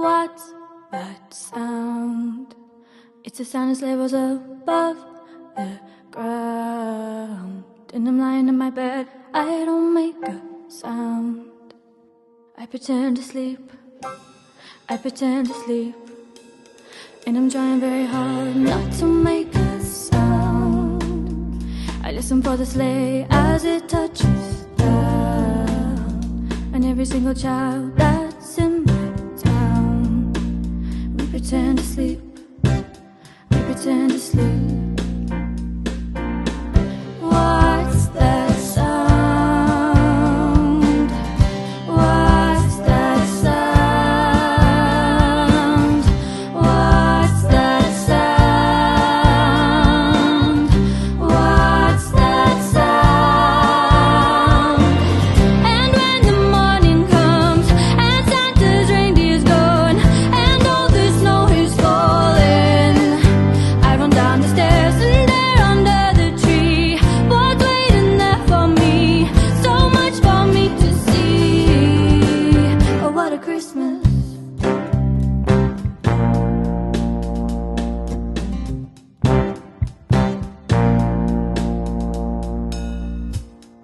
What's that sound? It's a sound that levels above the ground. And I'm lying in my bed, I don't make a sound. I pretend to sleep, I pretend to sleep. And I'm trying very hard not to make a sound. I listen for the sleigh as it touches down. And every single child that's in my town. We pretend to sleep, we pretend to sleep. What's that sound? What's that sound? What's that sound? What's that sound? And when the morning comes and Santa's reindeer's gone and all the snow is falling, I run down the stairs and there under the tree, what's waiting there for me? So much for me to see. Oh, what a Christmas.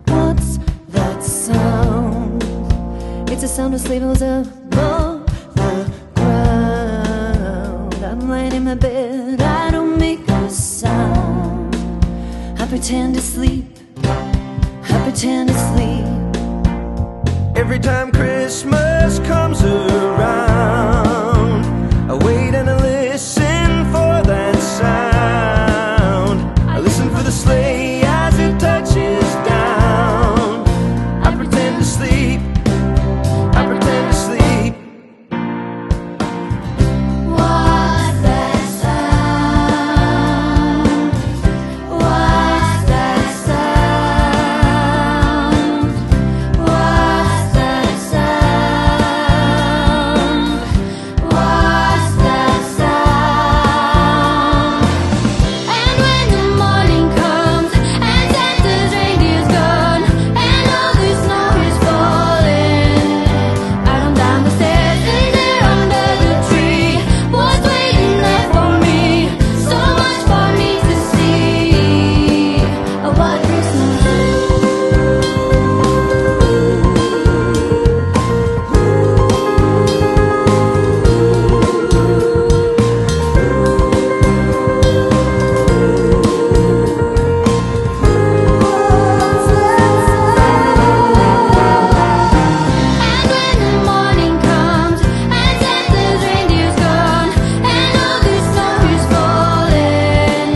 What's that sound? It's a sound of sleep above the ground. I'm laying in my bed, I don't make a sound. I pretend to sleep, I pretend to sleep. Every time Christmas comes around, I wait and I listen for that sound. I listen for the sleigh as it touches down. I pretend to sleep, I pretend to sleep. What's that sound? What's that sound? What's that sound? What's that sound? And when the morning comes and Santa's reindeer's gone and all the snow is falling, I run down the stairs and there under the tree, what's waiting there for me? So much for me to see. Oh, what a Christmas. And when the morning comes and Santa's reindeer's gone and all the snow is falling,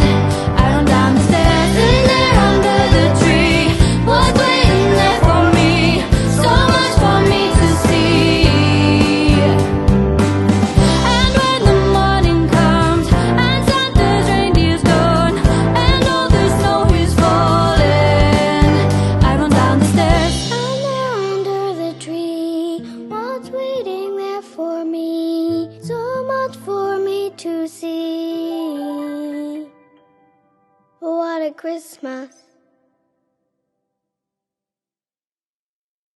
I run down the stairs and there under the tree, what's waiting there for me? So much for me to see. And when the morning comes and Santa's reindeer's gone and all the snow is falling, I run down the stairs and there under the tree, what's waiting there for me? So much for me to see. What a Christmas.